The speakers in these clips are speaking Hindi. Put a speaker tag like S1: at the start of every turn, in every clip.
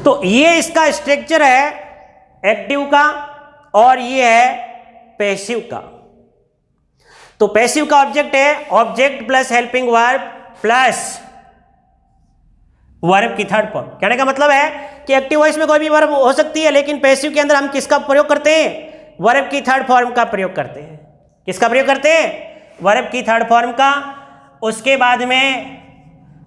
S1: तो ये इसका स्ट्रक्चर है एक्टिव का और ये है पैसिव का। तो पैसिव का ऑब्जेक्ट है object plus helping verb plus verb की थर्ड फॉर्म। कहने का मतलब है कि एक्टिव वॉइस में कोई भी वर्ब हो सकती है, लेकिन पैसिव के अंदर हम किसका प्रयोग करते हैं? वर्ब की थर्ड फॉर्म का प्रयोग करते हैं। किसका प्रयोग करते हैं? वर्ब की थर्ड फॉर्म का। उसके बाद में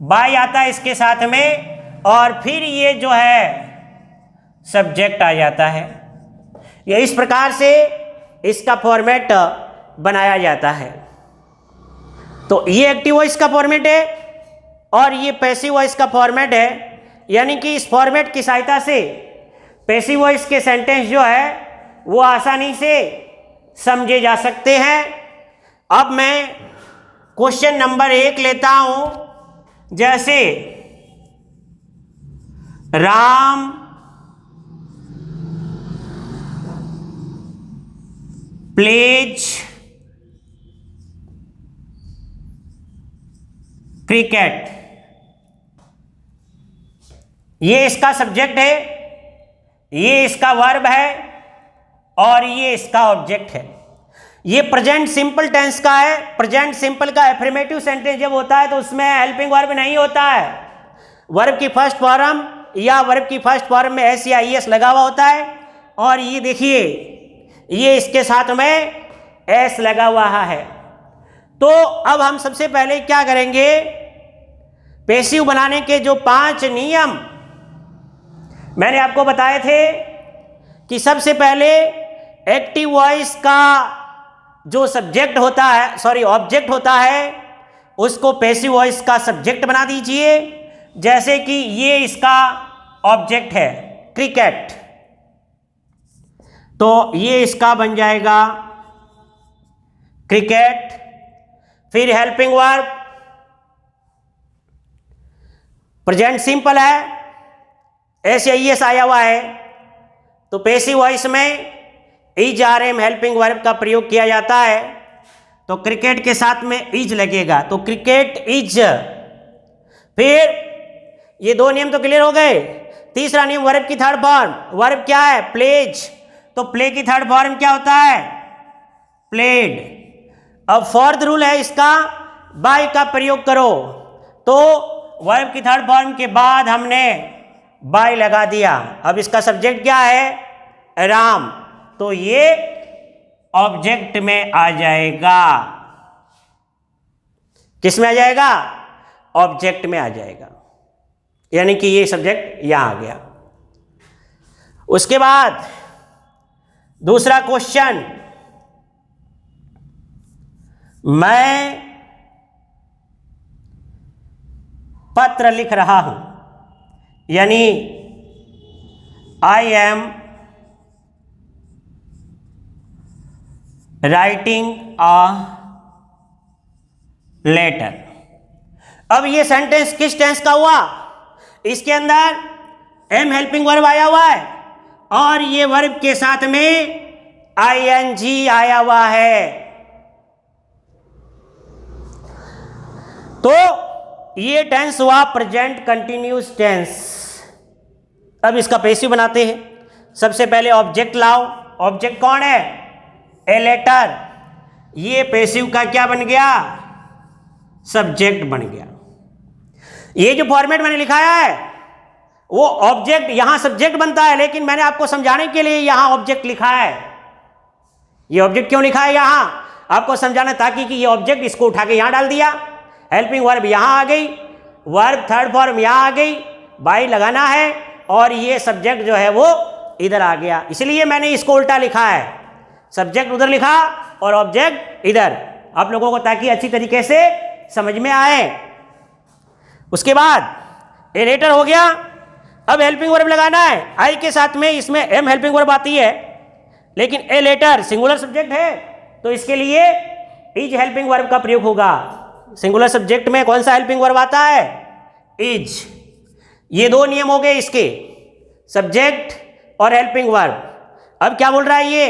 S1: बाय आता है इसके साथ में, और फिर ये जो है सब्जेक्ट आ जाता है। ये इस प्रकार से इसका फॉर्मेट बनाया जाता है। तो ये एक्टिव वॉइस का फॉर्मेट है और ये पैसिव वॉइस का फॉर्मेट है। यानी कि इस फॉर्मेट की सहायता से पैसिव वॉइस के सेंटेंस जो है वो आसानी से समझे जा सकते हैं। अब मैं क्वेश्चन नंबर 1 लेता हूं। जैसे राम प्लेज क्रिकेट, ये इसका सब्जेक्ट है, ये इसका वर्ब है और ये इसका ऑब्जेक्ट है। ये प्रेजेंट सिंपल टेंस का है। प्रेजेंट सिंपल का एफर्मेटिव सेंटेंस जब होता है तो उसमें हेल्पिंग वर्ब नहीं होता है। वर्ब की फर्स्ट फॉर्म या वर्ब की फर्स्ट फॉर्म में एस या ईएस लगा हुआ होता है, और ये देखिए ये इसके साथ में एस लगा हुआ है। तो अब हम सबसे पहले क्या करेंगे? पैसिव बनाने के जो 5 नियम मैंने आपको बताए थे कि सबसे पहले एक्टिव वॉइस का जो सब्जेक्ट होता है, सॉरी ऑब्जेक्ट होता है, उसको पैसिव वॉइस का सब्जेक्ट बना दीजिए। जैसे कि ये इसका ऑब्जेक्ट है क्रिकेट, तो ये इसका बन जाएगा क्रिकेट। फिर हेल्पिंग वर्ब प्रेजेंट सिंपल है, एस या ईएस आया हुआ है, तो पैसिव वॉइस में is R am helping verb का प्रयोग किया जाता है। तो क्रिकेट के साथ में इज लगेगा, तो क्रिकेट इज। फिर ये 2 नियम तो क्लियर हो गए। तीसरा नियम वर्ब की थर्ड फॉर्म। वर्ब क्या है? प्लेज, तो प्ले की थर्ड फॉर्म क्या होता है? प्लेड। अब फोर्थ रूल है इसका, बाय का प्रयोग करो। तो वर्ब की थर्ड फॉर्म के बाद हमने बाय लगा दिया। अब इसका सब्जेक्ट क्या है? राम, तो ये ऑब्जेक्ट में आ जाएगा। किस में आ जाएगा? ऑब्जेक्ट में आ जाएगा। यानी कि ये सब्जेक्ट यहां आ गया। उसके बाद दूसरा क्वेश्चन, मैं पत्र लिख रहा हूं, यानी I am writing a letter. अब ये सेंटेंस किस टेंस का हुआ? इसके अंदर एम हेल्पिंग वर्ब आया हुआ है और ये वर्ब के साथ में आईएनजी आया हुआ है। तो ये टेंस हुआ प्रेजेंट कंटिन्यूस टेंस। अब इसका पैसिव बनाते हैं। सबसे पहले ऑब्जेक्ट लाओ। ऑब्जेक्ट कौन है? A letter. ये पैसिव का क्या बन गया? सब्जेक्ट बन गया। ये जो फॉर्मेट मैंने लिखाया है वो ऑब्जेक्ट, यहां सब्जेक्ट बनता है, लेकिन मैंने आपको समझाने के लिए यहां ऑब्जेक्ट लिखा है। ये ऑब्जेक्ट क्यों लिखा है यहां? आपको समझाना, ताकि कि ये ऑब्जेक्ट इसको उठा के यहां डाल दिया, हेल्पिंग वर्ब यहां आ गई, वर्ब थर्ड फॉर्म यहां आ गई, बाय लगाना है, और ये सब्जेक्ट जो है वो इधर आ गया। इसलिए मैंने इसको उल्टा लिखा है, सब्जेक्ट उधर लिखा और ऑब्जेक्ट इधर, आप लोगों को ताकि अच्छी तरीके से समझ में आए। उसके बाद ए लेटर हो गया। अब हेल्पिंग वर्ब लगाना है। आई के साथ में इसमें एम हेल्पिंग वर्ब आती है, लेकिन ए लेटर सिंगुलर सब्जेक्ट है, तो इसके लिए इज हेल्पिंग वर्ब का प्रयोग होगा। सिंगुलर सब्जेक्ट में कौन सा हेल्पिंग वर्ब आता है? इज। ये 2 नियम हो गए इसके, सब्जेक्ट और हेल्पिंग वर्ब। अब क्या बोल रहा है ये?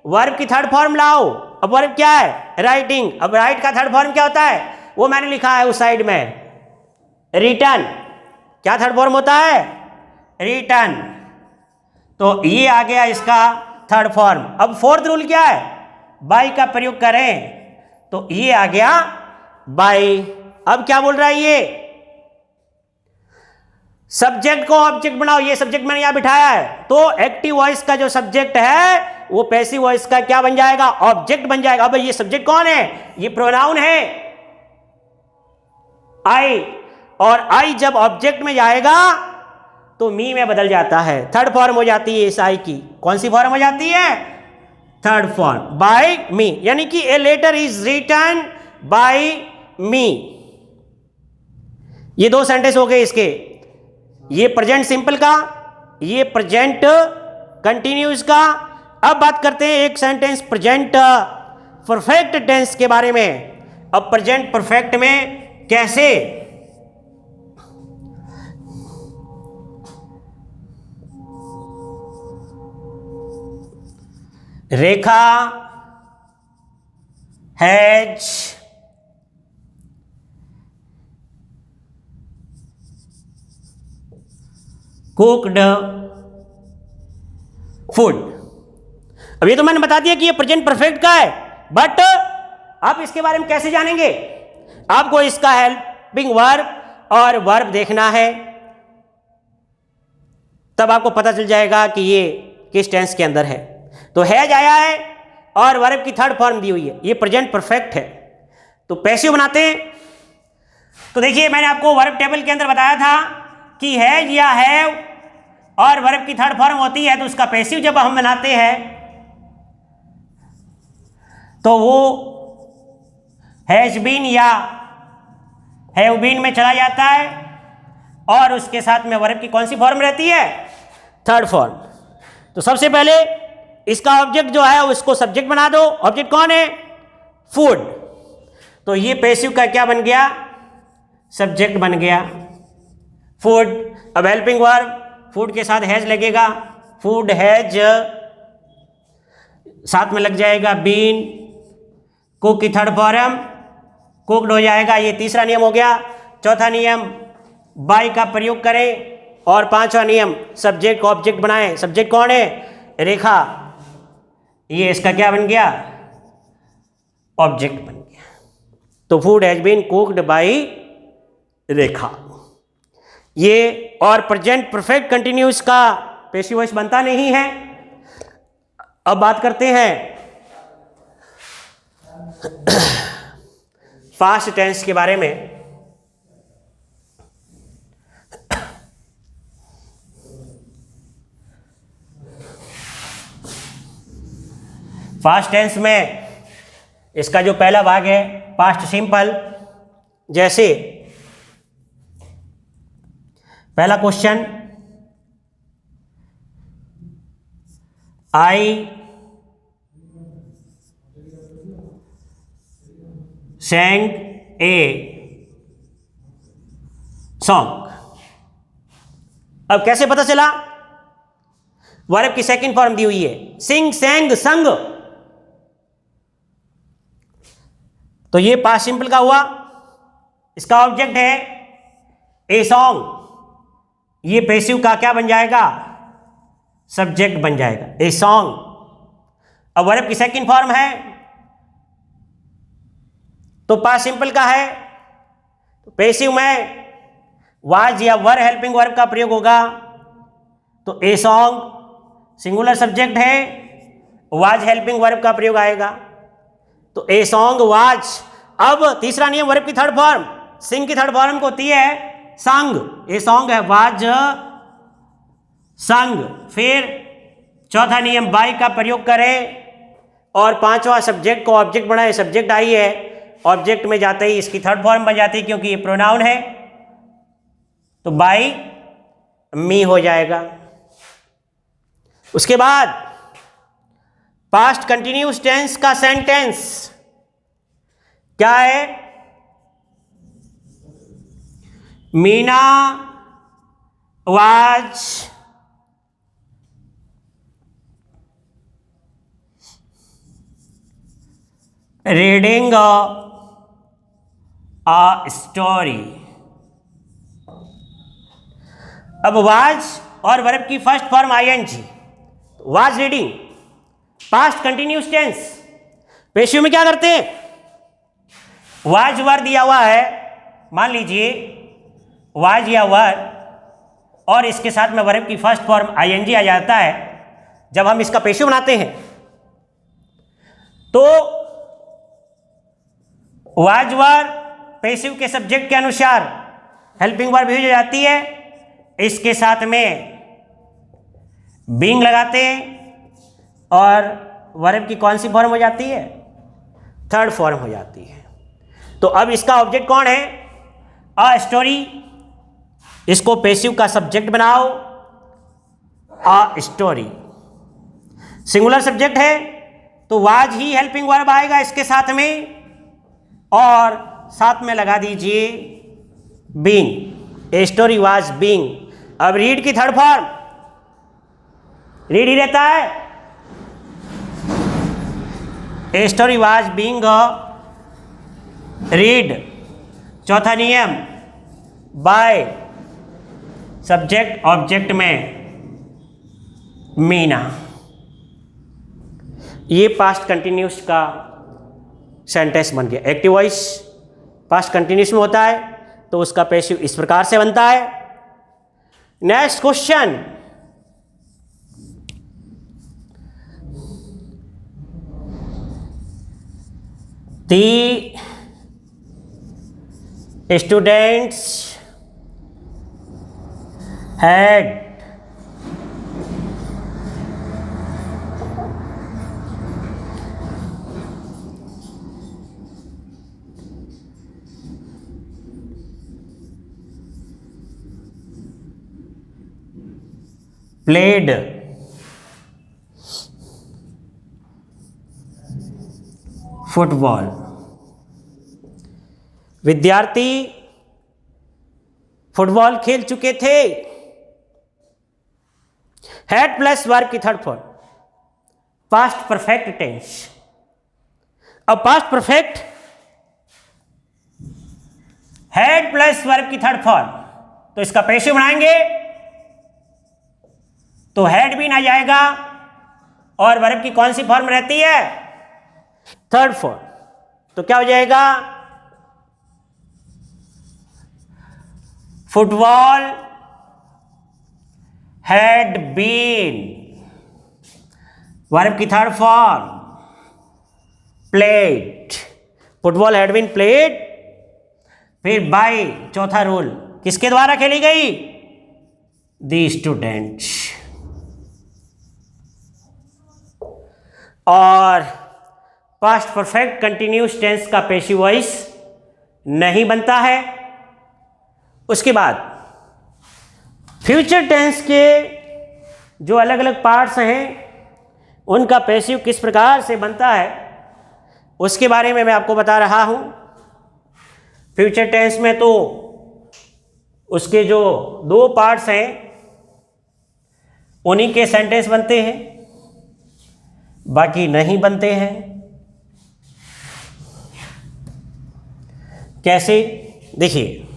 S1: वर्ब की थर्ड फॉर्म लाओ। अब वर्ब क्या है? राइटिंग। अब राइट का थर्ड फॉर्म क्या होता है? वो मैंने लिखा है उस साइड में, रिटर्न। क्या थर्ड फॉर्म होता है? रिटन। तो ये आ गया इसका थर्ड फॉर्म। अब फोर्थ रूल क्या है, बाय का प्रयोग करें, तो ये आ गया बाय। अब क्या बोल रहा है ये, सब्जेक्ट को ऑब्जेक्ट बनाओ। ये सब्जेक्ट मैंने यहां बिठाया है, तो एक्टिव वॉइस का जो सब्जेक्ट है वो पैसिव वॉइस का क्या बन जाएगा, ऑब्जेक्ट बन जाएगा। अब ये सब्जेक्ट कौन है, ये प्रोनाउन है आई, और आई जब ऑब्जेक्ट में जाएगा तो मी में बदल जाता है, थर्ड फॉर्म हो जाती है इस आई की। कौन सी फॉर्म हो जाती है, थर्ड फॉर्म, बाय मी। यानी कि a letter is written by me. ये दो सेंटेंस हो गए इसके, ये प्रेजेंट सिंपल का, ये प्रेजेंट कंटिन्यूस का। अब बात करते हैं एक सेंटेंस प्रेजेंट परफेक्ट टेंस के बारे में। अब प्रेजेंट परफेक्ट में कैसे, रेखा हैज कुक्ड फूड। अब ये तो मैंने बता दिया कि ये प्रेजेंट परफेक्ट का है, बट आप इसके बारे में कैसे जानेंगे, आपको इसका हेल्पिंग वर्ब और वर्ब देखना है, तब आपको पता चल जाएगा कि ये किस टेंस के अंदर है। तो हैज आया है और वर्ब की थर्ड फॉर्म दी हुई है, ये प्रेजेंट परफेक्ट है। तो पैसिव बनाते हैं। तो देखिए मैंने आपको वर्ब टेबल के अंदर बताया था कि हैज या हैव और वर्ब की थर्ड फॉर्म होती है, तो उसका पैसिव जब हम बनाते हैं तो वो हैज बीन या हैव बीन में चला जाता है, और उसके साथ में वर्ब की कौन सी फॉर्म रहती है, थर्ड फॉर्म। तो सबसे पहले इसका ऑब्जेक्ट जो है उसको सब्जेक्ट बना दो। ऑब्जेक्ट कौन है, फूड। तो ये पैसिव का क्या बन गया, सब्जेक्ट बन गया, फूड। अब हेल्पिंग वर्ब, फूड के साथ हैज लगेगा, फूड हैज, साथ में लग जाएगा बीन, कुक की थर्ड फॉर्म कुक्ड हो जाएगा। ये तीसरा नियम हो गया। चौथा नियम, बाय का प्रयोग करें, और पांचवा नियम, सब्जेक्ट को ऑब्जेक्ट बनाएं। सब्जेक्ट कौन है, रेखा, ये इसका क्या बन गया, ऑब्जेक्ट बन गया। तो food has been cooked by Rekha. ये और प्रेजेंट परफेक्ट कंटिन्यूस का पैसिव वॉइस बनता नहीं है। अब बात करते हैं फास्ट टेंस के बारे में। फास्ट टेंस में इसका जो पहला भाग है पास्ट सिंपल, जैसे पहला question, I sang a song। अब कैसे पता चला, वर्ब की सेकंड फॉर्म दी हुई है, सिंग, सैंग, संग। तो ये पास्ट सिंपल का हुआ, इसका ऑब्जेक्ट है ए सॉन्ग, ये पैसिव का क्या बन जाएगा, सब्जेक्ट बन जाएगा, ए सॉन्ग। अब वर्ब की सेकंड फॉर्म है तो पास्ट सिंपल का है, तो पैसिव में वाज या वर हेल्पिंग वर्ब का प्रयोग होगा। तो ए सॉन्ग सिंगुलर सब्जेक्ट है, वाज हेल्पिंग वर्ब का प्रयोग आएगा, तो ए सॉन्ग वाज। अब तीसरा नियम, वर्ब की थर्ड फॉर्म, सिंग की थर्ड फॉर्म को होती है संग, ए सॉन्ग है वाज संग। फिर चौथा नियम, बाय का प्रयोग करें, और पांचवा सब्जेक्ट को ऑब्जेक्ट बनाए। सब्जेक्ट आई है, ऑब्जेक्ट में जाते ही इसकी थर्ड फॉर्म बन जाती है क्योंकि ये प्रोनाउन है, तो बाय मी हो जाएगा। उसके बाद पास्ट कंटिन्यूस टेंस का सेंटेंस क्या है, Meena was reading a story. अब वाज और वर्ब की first form ING, was reading, past continuous tense. Passive में क्या करते हैं, वाज वर दिया हुआ है, मान लीजिए वाज या वर, और इसके साथ में वर्ब की फर्स्ट फॉर्म आईएनजी आ जाता है। जब हम इसका पेशिव बनाते हैं तो वाज वर पेशिव के सब्जेक्ट के अनुसार हेल्पिंग वर्ब यूज हो जाती है, इसके साथ में बीइंग लगाते हैं और वर्ब की कौन सी फॉर्म हो जाती है, थर्ड फॉर्म हो जाती है। तो अब इसका ऑब्जेक्ट कौन है, अ स्टोरी, इसको पेशिव का सब्जेक्ट बनाओ, अ स्टोरी। सिंगुलर सब्जेक्ट है तो वाज ही हेल्पिंग वर्ब आएगा इसके साथ में, और साथ में लगा दीजिए being, a story was being. अब रीड की थर्ड फॉर्म, रीड ही रहता है, a story was being read. चौथा नियम, बाय सब्जेक्ट ऑब्जेक्ट में मीना। ये पास्ट कंटिन्यूस का सेंटेंस बन गया। एक्टिव वॉइस पास्ट कंटिन्यूस में होता है तो उसका पैसिव इस प्रकार से बनता है। Next question, The students had played football. विद्यार्थी फुटबॉल खेल चुके थे। हैड प्लस वर्ब की third form, past perfect tense. अब past perfect had plus verb की थर्ड फॉर्म, तो इसका पैसिव बनाएंगे तो हैड भी ना जाएगा, और वर्ब की कौन सी फॉर्म रहती है, थर्ड फॉर्म। तो क्या हो जाएगा, फुटबॉल हैड बीन, वर्ब की third form played, football had been played. फिर बाय, चौथा रूल किसके द्वारा खेली गई, द स्टूडेंट्स। और पास्ट परफेक्ट कंटिन्यूस टेंस का पैसिव वॉइस नहीं बनता है। उसके बाद फ्यूचर टेंस के जो अलग अलग पार्ट्स हैं उनका पैसिव किस प्रकार से बनता है उसके बारे में मैं आपको बता रहा हूं। फ्यूचर टेंस में तो उसके जो दो पार्ट्स हैं उन्हीं के सेंटेंस बनते हैं, बाकी नहीं बनते हैं। कैसे, देखिए